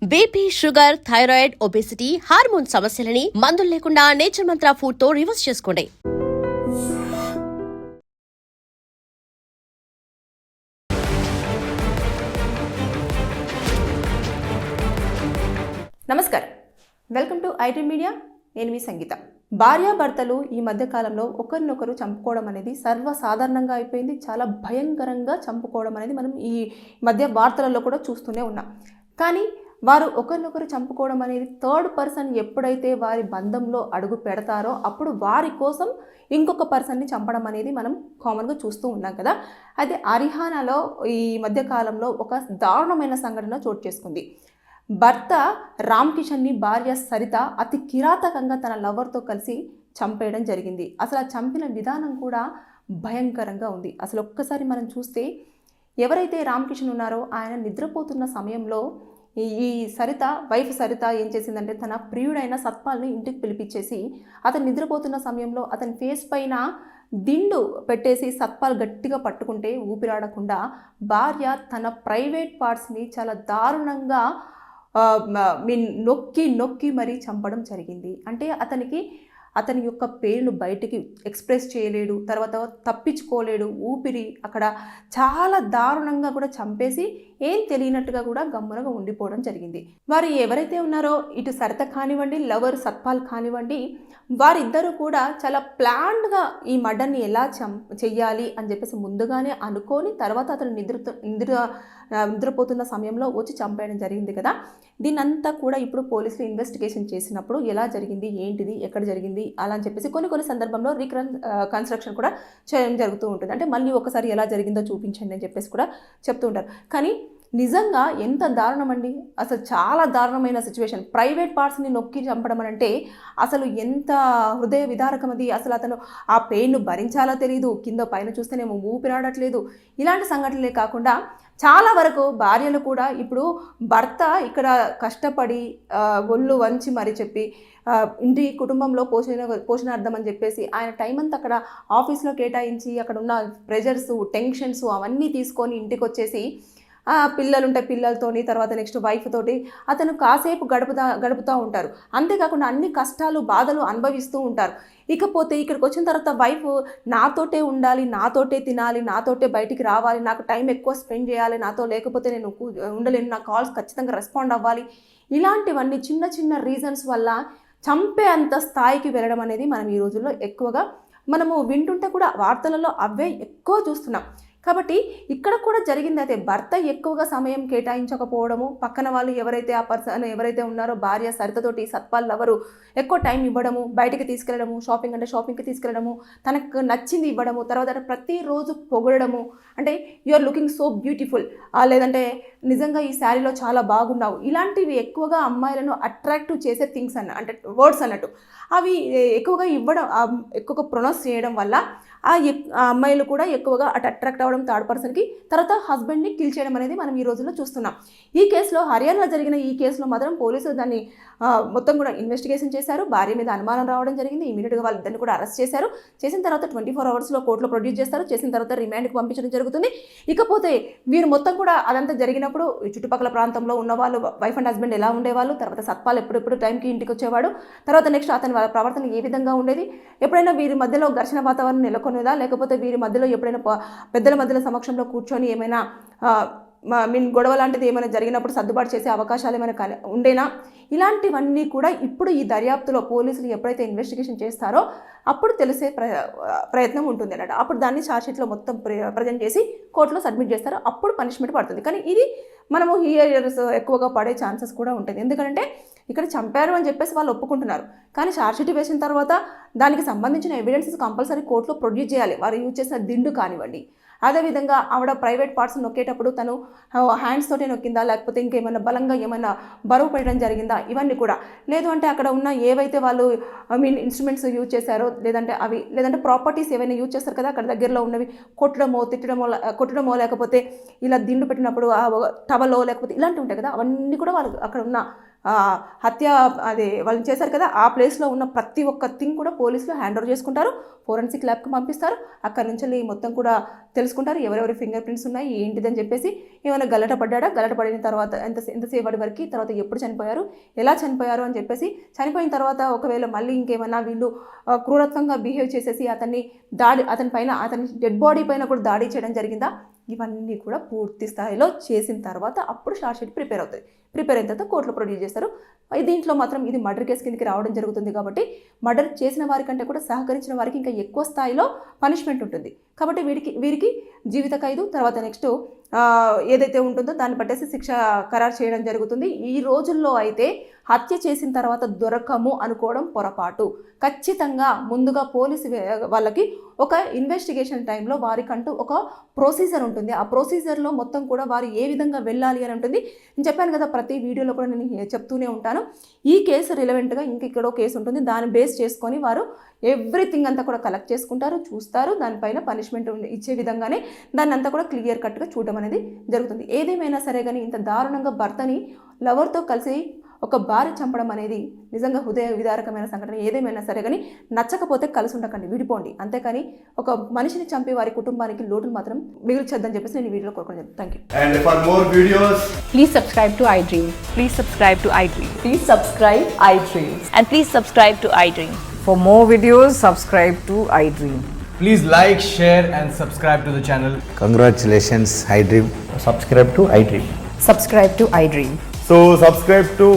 BP, sugar, thyroid, obesity, hormone సమస్యలని మందులు లేకుండా నేచర్ మంత్ర ఫుడ్ తో రివర్స్ చేసుకోండి. నమస్కారం, వెల్కమ్ టు ఐటీ మీడియా. నేను మీ సంగీత. భార్యాభర్తలు ఈ మధ్య కాలంలో ఒకరినొకరు చంపుకోవడం అనేది సర్వసాధారణంగా అయిపోయింది. చాలా భయంకరంగా చంపుకోవడం అనేది మనం ఈ మధ్య వార్తలలో కూడా చూస్తూనే ఉన్నాం. కానీ వారు ఒకరినొకరు చంపుకోవడం అనేది థర్డ్ పర్సన్ ఎప్పుడైతే వారి బంధంలో అడుగు పెడతారో అప్పుడు వారి కోసం ఇంకొక పర్సన్ని చంపడం అనేది మనం కామన్గా చూస్తూ ఉన్నాం కదా. అయితే హర్యానాలో ఈ మధ్య కాలంలో ఒక దారుణమైన సంఘటన చోటు చేసుకుంది. భర్త రామ్ కిషన్ని భార్య సరిత అతి కిరాతకంగా తన లవర్తో కలిసి చంపేయడం జరిగింది. అసలు ఆ చంపిన విధానం కూడా భయంకరంగా ఉంది. అసలు ఒక్కసారి మనం చూస్తే ఎవరైతే రామ్ కిషన్ ఉన్నారో ఆయన నిద్రపోతున్న సమయంలో ఈ వైఫ్ సరిత ఏం చేసిందంటే తన ప్రియుడైన సత్పాల్ని ఇంటికి పిలిపించేసి అతను నిద్రపోతున్న సమయంలో అతని ఫేస్ పైన దిండు పెట్టేసి సత్పాల్ గట్టిగా పట్టుకుంటే ఊపిరాడకుండా భార్య తన ప్రైవేట్ పార్ట్స్ని చాలా దారుణంగా నొక్కి మరీ చంపడం జరిగింది. అంటే అతని యొక్క పేరును బయటికి ఎక్స్ప్రెస్ చేయలేడు, తర్వాత తప్పించుకోలేడు, ఊపిరి అక్కడ చాలా దారుణంగా కూడా చంపేసి ఏం తెలియనట్టుగా కూడా గమ్మునగా ఉండిపోవడం జరిగింది. వారు ఎవరైతే ఉన్నారో ఇటు సరిత కానివ్వండి, లవర్ సత్పాల్ కానివ్వండి, వారిద్దరూ కూడా చాలా ప్లాన్డ్గా ఈ మర్డర్ని ఎలా చెయ్యాలి అని చెప్పేసి ముందుగానే అనుకొని తర్వాత అతను నిద్రపోతున్న సమయంలో వచ్చి చంపేయడం జరిగింది కదా. దీనంతా కూడా ఇప్పుడు పోలీసులు ఇన్వెస్టిగేషన్ చేసినప్పుడు ఎలా జరిగింది, ఏంటిది, ఎక్కడ జరిగింది అలా అని చెప్పేసి కొన్ని సందర్భంలో కన్స్ట్రక్షన్ కూడా చేయడం జరుగుతూ ఉంటుంది. అంటే మళ్ళీ ఒకసారి ఎలా జరిగిందో చూపించండి అని చెప్పేసి కూడా చెప్తూ ఉంటారు. కానీ నిజంగా ఎంత దారుణం అండి, అసలు చాలా దారుణమైన సిచ్యువేషన్. ప్రైవేట్ పార్ట్స్ని నొక్కి చంపడం అని అంటే అసలు ఎంత హృదయ విదారకం అది. అసలు అతను ఆ పెయిన్ను భరించాలో తెలియదు, కింద పైన చూస్తేనేమో ఊపిరాడట్లేదు. ఇలాంటి సంఘటనలే కాకుండా చాలా వరకు భార్యలు కూడా ఇప్పుడు భర్త ఇక్కడ కష్టపడి ఒళ్ళు వంచి మరి చెప్పి ఇంటి కుటుంబంలో పోషణార్థం అని చెప్పేసి ఆయన టైం అంతా అక్కడ ఆఫీస్లో కేటాయించి అక్కడ ఉన్న ప్రెజర్స్, టెన్షన్స్ అవన్నీ తీసుకొని ఇంటికి వచ్చేసి పిల్లలుంటే పిల్లలతోని, తర్వాత నెక్స్ట్ వైఫ్ తోటి అతను కాసేపు గడుపుతూ ఉంటారు. అంతేకాకుండా అన్ని కష్టాలు బాధలు అనుభవిస్తూ ఉంటారు. ఇకపోతే ఇక్కడికి వచ్చిన తర్వాత వైఫ్ నాతోటే ఉండాలి, నాతోటే తినాలి, నాతోటే బయటికి రావాలి, నాకు టైం ఎక్కువ స్పెండ్ చేయాలి, నాతో లేకపోతే నేను ఉండలేను, నా కాల్స్ ఖచ్చితంగా రెస్పాండ్ అవ్వాలి. ఇలాంటివన్నీ చిన్న రీజన్స్ వల్ల చంపే అంత స్థాయికి వెళ్ళడం అనేది మనం ఈ రోజుల్లో ఎక్కువగా మనము వింటుంటే కూడా వార్తలలో అవే ఎక్కువ చూస్తున్నాం. కాబట్టి ఇక్కడ కూడా జరిగింది అయితే భర్త ఎక్కువగా సమయం కేటాయించకపోవడము, పక్కన వాళ్ళు ఎవరైతే ఆ పర్సన్ ఎవరైతే ఉన్నారో భార్య సరితతోటి సత్పాల్ లవరు ఎక్కువ టైం ఇవ్వడము, బయటికి తీసుకెళ్ళడము, షాపింగ్ అంటే షాపింగ్కి తీసుకెళ్ళడము, తనకు నచ్చింది ఇవ్వడము, తర్వాత ప్రతిరోజు పొగడము, అంటే you are looking so beautiful, లేదంటే నిజంగా ఈ శారీలో చాలా బాగున్నావు, ఇలాంటివి ఎక్కువగా అమ్మాయిలను అట్రాక్టివ్ చేసే థింగ్స్ అంటే వర్డ్స్ అన్నట్టు అవి ఎక్కువగా ఇవ్వడం, ఎక్కువగా ప్రొనౌన్స్ చేయడం వల్ల ఆ అమ్మాయిలు కూడా ఎక్కువగా అట్రాక్ట్ అవ్వడం థర్డ్ పర్సన్కి, తర్వాత హస్బెండ్ని కిల్ చేయడం అనేది మనం ఈ రోజుల్లో చూస్తున్నాం. ఈ కేసులో హర్యానాలో జరిగిన ఈ కేసులో మాత్రం పోలీసులు దాన్ని మొత్తం కూడా ఇన్వెస్టిగేషన్ చేశారు. భార్య మీద అనుమానం రావడం జరిగింది. ఇమీడియట్గా వాళ్ళిద్దరిని కూడా అరెస్ట్ చేశారు. చేసిన తర్వాత 24 అవర్స్లో కోర్టులో ప్రొడ్యూస్ చేస్తారు. చేసిన తర్వాత రిమాండ్కి పంపించడం జరుగుతుంది. ఇకపోతే వీరు మొత్తం కూడా అదంతా జరిగినప్పుడు చుట్టుపక్కల ప్రాంతంలో ఉన్న వాళ్ళు వైఫ్ అండ్ హస్బెండ్ ఎలా ఉండేవాళ్ళు, తర్వాత సత్పాల్ ఎప్పుడెప్పుడు టైంకి ఇంటికి వచ్చేవాడు, తర్వాత నెక్స్ట్ అతని ప్రవర్తన ఏ విధంగా ఉండేది, ఎప్పుడైనా వీరి మధ్యలో ఘర్షణ వాతావరణం నెలకొనేదా, లేకపోతే వీరి మధ్యలో ఎప్పుడైనా పెద్దల మధ్యలో సమక్షంలో కూర్చొని ఏమైనా గొడవ లాంటిది ఏమైనా జరిగినప్పుడు సర్దుబాటు చేసే అవకాశాలు ఏమైనా ఉండేనా, ఇలాంటివన్నీ కూడా ఇప్పుడు ఈ దర్యాప్తులో పోలీసులు ఎప్పుడైతే ఇన్వెస్టిగేషన్ చేస్తారో అప్పుడు తెలిసే ప్రయత్నం ఉంటుంది అన్నట్టు. అప్పుడు దాన్ని ఛార్జ్షీట్లో మొత్తం ప్రజెంట్ చేసి కోర్టులో సబ్మిట్ చేస్తారో అప్పుడు పనిష్మెంట్ పడుతుంది. కానీ ఇది మనము హియర్స్ ఎక్కువగా పడే ఛాన్సెస్ కూడా ఉంటుంది. ఎందుకంటే ఇక్కడ చంపారు అని చెప్పేసి వాళ్ళు ఒప్పుకుంటున్నారు, కానీ ఛార్జ్షీట్ వేసిన తర్వాత దానికి సంబంధించిన ఎవిడెన్సెస్ కంపల్సరీ కోర్టులో ప్రొడ్యూస్ చేయాలి. వారు యూజ్ చేసిన దిండు కానివ్వండి, అదేవిధంగా ఆవిడ ప్రైవేట్ పార్ట్స్ నొక్కేటప్పుడు తను హ్యాండ్స్ తోటే నొక్కిందా, లేకపోతే ఇంకేమైనా బలంగా ఏమైనా బరువు పెట్టడం జరిగిందా, ఇవన్నీ కూడా. లేదు అంటే అక్కడ ఉన్న ఏవైతే వాళ్ళు ఇన్స్ట్రుమెంట్స్ యూజ్ చేశారో, లేదంటే ప్రాపర్టీస్ ఏవైనా యూజ్ చేస్తారు కదా, అక్కడ దగ్గరలో ఉన్నవి కొట్టడమో లేకపోతే ఇలా దిండు పెట్టినప్పుడు టవలో లేకపోతే ఇలాంటివి ఉంటాయి కదా, అవన్నీ కూడా వాళ్ళు అక్కడ ఉన్న హత్య అదే వాళ్ళు చేశారు కదా ఆ ప్లేస్లో ఉన్న ప్రతి ఒక్క థింగ్ కూడా పోలీసులు హ్యాండ్ ఓవర్ చేసుకుంటారు, ఫోరెన్సిక్ ల్యాబ్కి పంపిస్తారు. అక్కడి నుంచి మొత్తం కూడా తెలుసుకుంటారు ఎవరెవరి ఫింగర్ ప్రింట్స్ ఉన్నాయి ఏంటిదని చెప్పేసి. ఏమైనా గల్లట పడిన తర్వాత ఎంతసేపు పడి వరకు, తర్వాత ఎప్పుడు చనిపోయారు, ఎలా చనిపోయారు అని చెప్పేసి, చనిపోయిన తర్వాత ఒకవేళ మళ్ళీ ఇంకేమన్నా వీళ్ళు క్రూరత్వంగా బిహేవ్ చేసేసి అతని డెడ్ బాడీ పైన కూడా దాడి చేయడం జరిగిందా, ఇవన్నీ కూడా పూర్తి స్థాయిలో చేసిన తర్వాత అప్పుడు షార్ట్ షీట్ ప్రిపేర్ అవుతుంది. ప్రిపేర్ అయిన తర్వాత కోర్టులో ప్రొడ్యూస్ చేస్తారు. దీంట్లో మాత్రం ఇది మర్డర్ కేసు కిందకి రావడం జరుగుతుంది కాబట్టి మర్డర్ చేసిన వారికంటే కూడా సహకరించిన వారికి ఇంకా ఎక్కువ స్థాయిలో పనిష్మెంట్ ఉంటుంది. కాబట్టి వీరికి జీవిత ఖైదు, తర్వాత నెక్స్ట్ ఏదైతే ఉంటుందో దాన్ని పట్టేసి శిక్ష ఖరారు చేయడం జరుగుతుంది. ఈ రోజుల్లో అయితే హత్య చేసిన తర్వాత దొరకము అనుకోవడం పొరపాటు. ఖచ్చితంగా ముందుగా పోలీసు వాళ్ళకి ఒక ఇన్వెస్టిగేషన్ టైంలో వారికంటూ ఒక ప్రొసీజర్ ఉంటుంది. ఆ ప్రొసీజర్లో మొత్తం కూడా వారు ఏ విధంగా వెళ్ళాలి అని ఉంటుంది. నేను చెప్పాను కదా, ప్రతి వీడియోలో కూడా నేను చెప్తూనే ఉంటాను. ఈ కేసు రిలవెంట్గా ఇంకెక్కడో కేసు ఉంటుంది, దాన్ని బేస్ చేసుకొని వారు ఎవ్రీథింగ్ అంతా కూడా కలెక్ట్ చేసుకుంటారు, చూస్తారు, దానిపైన పనిష్మెంట్ ఇచ్చే విధంగానే దాన్ని అంతా కూడా క్లియర్ కట్గా చూడడం అనేది జరుగుతుంది. ఏదేమైనా సరే కానీ ఇంత దారుణంగా భర్తని లవర్తో కలిసి ఒక భార్య చంపడం అనేది నిజంగా హృదయ విదారకమైన సంఘటన. ఏదేమైనా సరే కానీ నచ్చకపోతే కలిసి ఉండకండి, విడిపోండి. అంతేకాని ఒక మనిషిని చంపి వారి కుటుంబానికి లోటును మాత్రం మిగిల్చొద్దని చెప్పేసి నేను ఈ వీడియోలో కోరుకుంటున్నాను. Thank you. And for more videos, Please subscribe to iDream. Please subscribe to iDream. Please subscribe iDream. And please subscribe to iDream. For more videos, subscribe to iDream. please like, share and subscribe to the channel. Congratulations, iDream. Subscribe to iDream. Subscribe to iDream. So subscribe to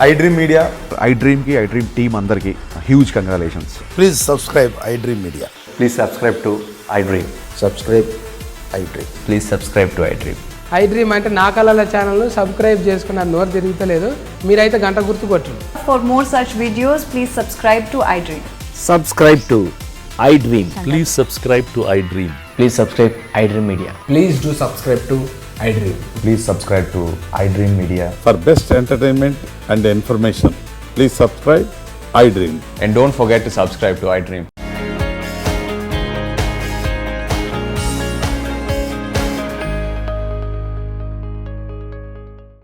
iDream Media. iDream team అందరికి huge congratulations. Please subscribe iDream Media. Please subscribe to iDream. Subscribe iDream. Please subscribe to iDream. iDream అంటే నా కళల ఛానల్ను subscribe చేసుకున్న నోరు తిరుగుతలేదు, మీరైతే గంట గుర్తు కొట్టండి. For more such videos, please subscribe to iDream. Subscribe to iDream. Please subscribe to iDream. Please subscribe iDream Media. Please do subscribe to iDream. Please subscribe to iDream Media. For best entertainment and information, please subscribe iDream. And don't forget to subscribe to iDream.